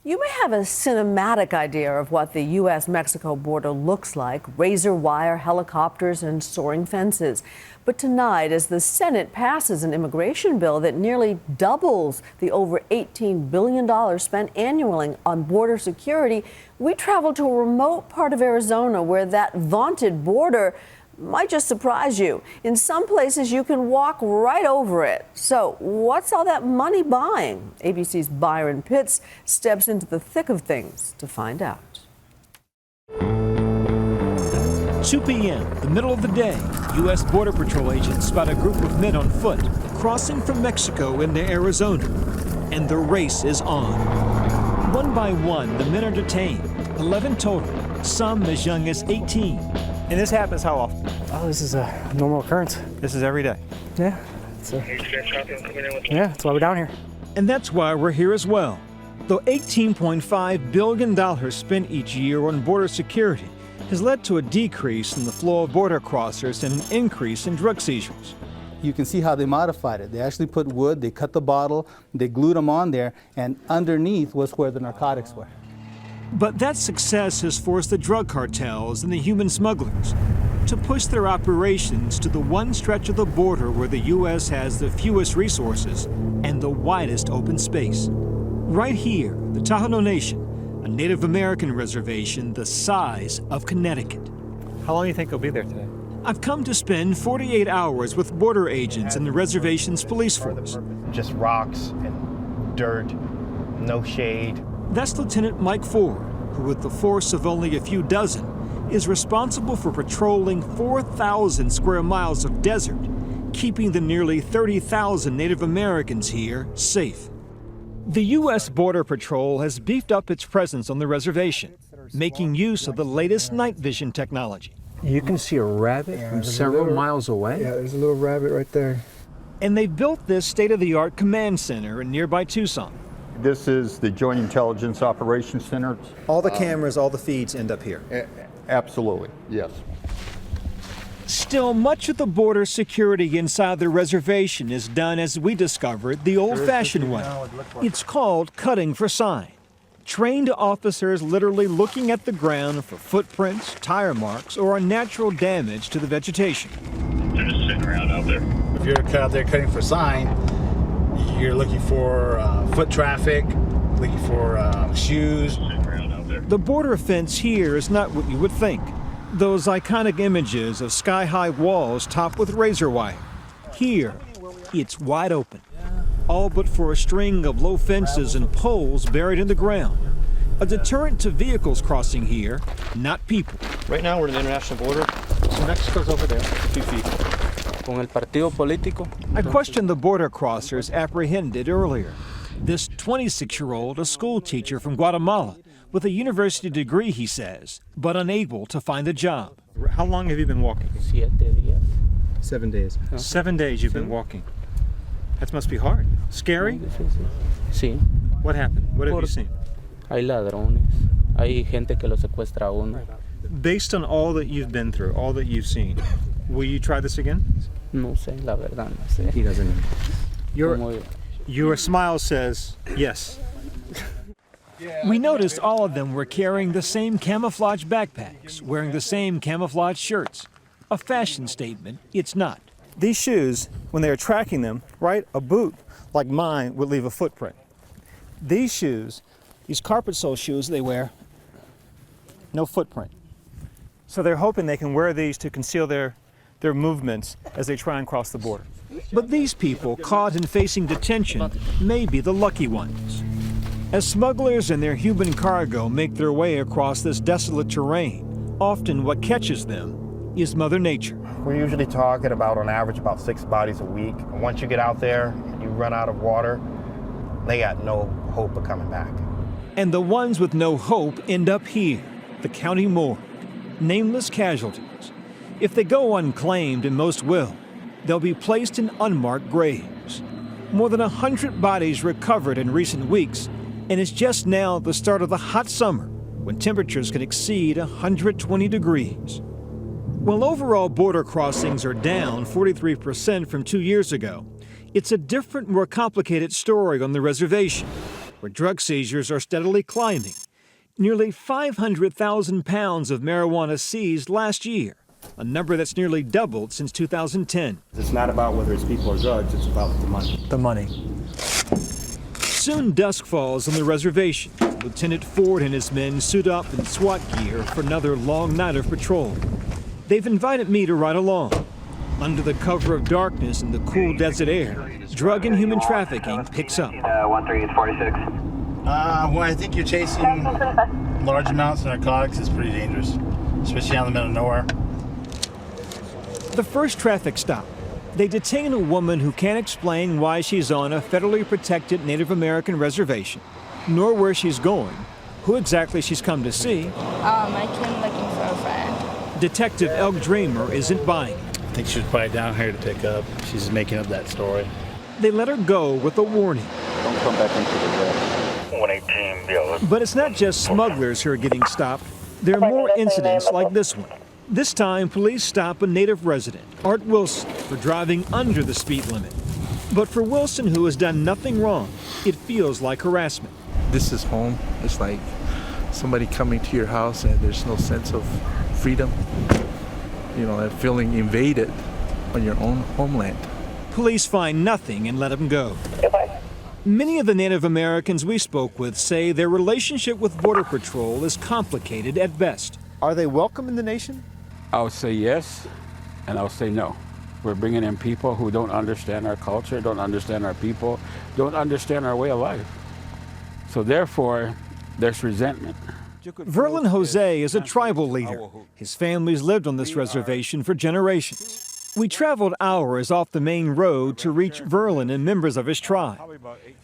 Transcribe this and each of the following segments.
You may have a cinematic idea of what the U.S.-Mexico border looks like: razor wire, helicopters, and soaring fences. But tonight, as the Senate passes an immigration bill that nearly doubles the over $18 billion spent annually on border security, we travel to a remote part of Arizona where that vaunted border might just surprise you. In some places, you can walk right over it. So what's all that money buying? ABC's Byron Pitts steps into the thick of things to find out. 2 p.m., the middle of the day, U.S. Border Patrol agents spot a group of men on foot crossing from Mexico into Arizona. And the race is on. One by one, the men are detained, 11 total, some as young as 18. And this happens how often? Oh, this is a normal occurrence. This is every day? Yeah. That's why we're down here. And that's why we're here as well. The $18.5 billion spent each year on border security has led to a decrease in the flow of border crossers and an increase in drug seizures. You can see how they modified it. They actually put wood, they cut the bottle, they glued them on there, and underneath was where the narcotics were. But that success has forced the drug cartels and the human smugglers to push their operations to the one stretch of the border where the U.S. has the fewest resources and the widest open space. Right here, the Tohono Nation, a Native American reservation the size of Connecticut. How long do you think you'll be there today? I've come to spend 48 hours with border agents and the reservation's police force. Just rocks and dirt, no shade. That's Lieutenant Mike Ford, who with the force of only a few dozen, is responsible for patrolling 4,000 square miles of desert, keeping the nearly 30,000 Native Americans here safe. The U.S. Border Patrol has beefed up its presence on the reservation, making use of the latest night vision technology. You can see a rabbit from several miles away. Yeah, there's a little rabbit right there. And they built this state-of-the-art command center in nearby Tucson. This is the Joint Intelligence Operations Center. All the cameras, all the feeds end up here? Absolutely, yes. Still, much of the border security inside the reservation is done, as we discovered, the old-fashioned way. It's called cutting for sign. Trained officers literally looking at the ground for footprints, tire marks, or unnatural damage to the vegetation. They're just sitting around out there. If you're out there cutting for sign, you're looking for foot traffic, looking for shoes. The border fence here is not what you would think. Those iconic images of sky-high walls topped with razor wire. Here, it's wide open, all but for a string of low fences and poles buried in the ground. A deterrent to vehicles crossing here, not people. Right now we're in the international border. So Mexico's over there, 2 feet. Con el partido político. I questioned the border crossers apprehended earlier. This 26-year-old, a school teacher from Guatemala, with a university degree, he says, but unable to find a job. How long have you been walking? 7 días. 7 days. 7 days you've been walking. That must be hard. Scary? Sí. What happened? What have you seen? Hay ladrones. Hay gente que lo secuestra a uno. Based on all that you've been through, all that you've seen, will you try this again? No sé, la verdad, no sé. He doesn't know. Your smile says yes. We noticed all of them were carrying the same camouflage backpacks, wearing the same camouflage shirts. A fashion statement, it's not. These shoes, when they are tracking them, right, a boot like mine would leave a footprint. These shoes, these carpet sole shoes they wear, no footprint. So they're hoping they can wear these to conceal their movements as they try and cross the border. But these people caught and facing detention may be the lucky ones. As smugglers and their human cargo make their way across this desolate terrain, often what catches them is Mother Nature. We're usually talking about, on average, about 6 bodies a week. And once you get out there, you run out of water, they got no hope of coming back. And the ones with no hope end up here, the county morgue. Nameless casualties. If they go unclaimed, and most will, they'll be placed in unmarked graves. More than 100 bodies recovered in recent weeks, and it's just now the start of the hot summer, when temperatures can exceed 120 degrees. While overall border crossings are down 43% from 2 years ago, it's a different, more complicated story on the reservation, where drug seizures are steadily climbing. Nearly 500,000 pounds of marijuana seized last year, a number that's nearly doubled since 2010. It's not about whether it's people or drugs, it's about the money. The money. Soon dusk falls on the reservation. Lieutenant Ford and his men suit up in SWAT gear for another long night of patrol. They've invited me to ride along. Under the cover of darkness and the cool desert air, drug and human trafficking picks up. 1346. Well, I think you're chasing large amounts of narcotics is pretty dangerous, especially out in the middle of nowhere. The first traffic stop. They detain a woman who can't explain why she's on a federally protected Native American reservation, nor where she's going, who exactly she's come to see. I came looking for a friend. Detective Elk Dreamer isn't buying it. I think she was probably down here to pick up. She's making up that story. They let her go with a warning. Don't come back into the red. 118, yeah. But it's not just smugglers who are getting stopped. There are more incidents like this one. This time, police stop a native resident, Art Wilson, for driving under the speed limit. But for Wilson, who has done nothing wrong, it feels like harassment. This is home. It's like somebody coming to your house and there's no sense of freedom. You know, and feeling invaded on your own homeland. Police find nothing and let him go. Many of the Native Americans we spoke with say their relationship with Border Patrol is complicated at best. Are they welcome in the nation? I'll say yes, and I'll say no. We're bringing in people who don't understand our culture, don't understand our people, don't understand our way of life. So therefore, there's resentment. Verlin Jose is a tribal leader. His family's lived on this reservation for generations. We traveled hours off the main road to reach Verlin and members of his tribe.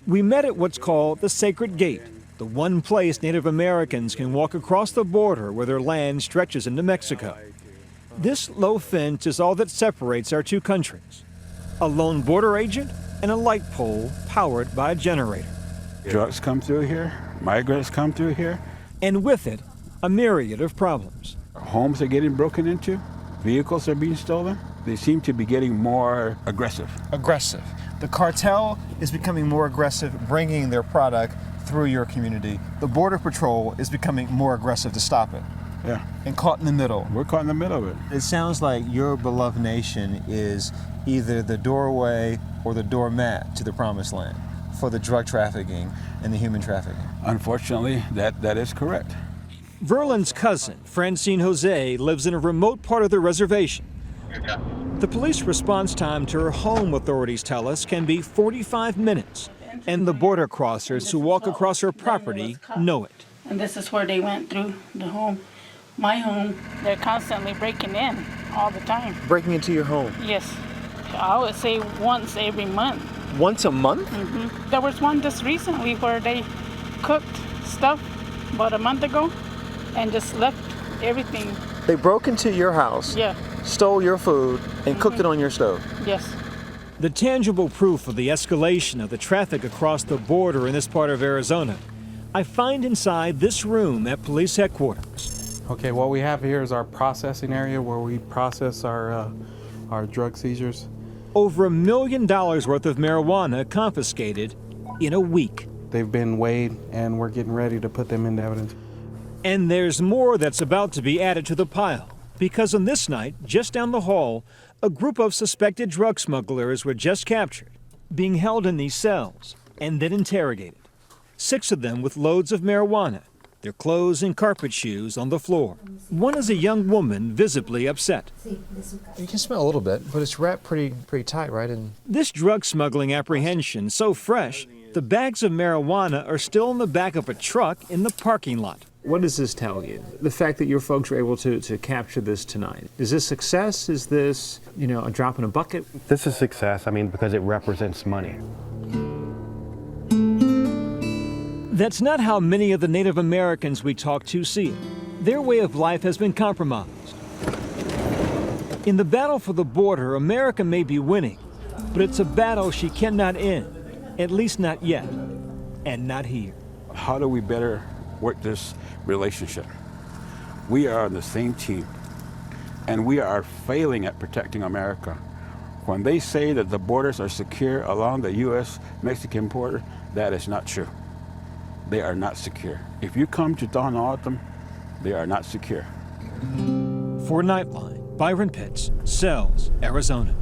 We met at what's called the Sacred Gate, the one place Native Americans can walk across the border where their land stretches into Mexico. This low fence is all that separates our two countries. A lone border agent and a light pole powered by a generator. Drugs come through here, migrants come through here. And with it, a myriad of problems. Homes are getting broken into, vehicles are being stolen. They seem to be getting more aggressive. Aggressive. The cartel is becoming more aggressive, bringing their product through your community. The Border Patrol is becoming more aggressive to stop it. Yeah. And caught in the middle. We're caught in the middle of it. It sounds like your beloved nation is either the doorway or the doormat to the promised land for the drug trafficking and the human trafficking. Unfortunately, that is correct. Verlin's cousin, Francine Jose, lives in a remote part of the reservation. The police response time to her home, authorities tell us, can be 45 minutes. And the border crossers who walk across her property know it. And this is where they went through the home, my home. They're constantly breaking in all the time. Breaking into your home? Yes. I would say once every month. Once a month? Mm-hmm. There was one just recently where they cooked stuff about a month ago and just left everything. They broke into your house, yeah, stole your food, and cooked it on your stove? Yes. The tangible proof of the escalation of the traffic across the border in this part of Arizona, I find inside this room at police headquarters. Okay, what we have here is our processing area where we process our drug seizures. Over $1 million worth of marijuana confiscated in a week. They've been weighed and we're getting ready to put them into evidence. And there's more that's about to be added to the pile, because on this night, just down the hall, a group of suspected drug smugglers were just captured, being held in these cells and then interrogated. 6 of them with loads of marijuana, their clothes and carpet shoes on the floor. One is a young woman, visibly upset. You can smell a little bit, but it's wrapped pretty tight, right? And this drug smuggling apprehension so fresh, the bags of marijuana are still in the back of a truck in the parking lot. what does this tell you? The fact that your folks were able to capture this tonight. Is this success? Is this, a drop in a bucket? This is success, because it represents money. That's not how many of the Native Americans we talk to see it. Their way of life has been compromised. In the battle for the border, America may be winning, but it's a battle she cannot end, at least not yet, and not here. How do we better work this relationship? We are on the same team, and we are failing at protecting America. When they say that the borders are secure along the U.S.-Mexican border, that is not true. they are not secure. If you come to Tohono O'odham, they are not secure. For Nightline, Byron Pitts, Sells, Arizona.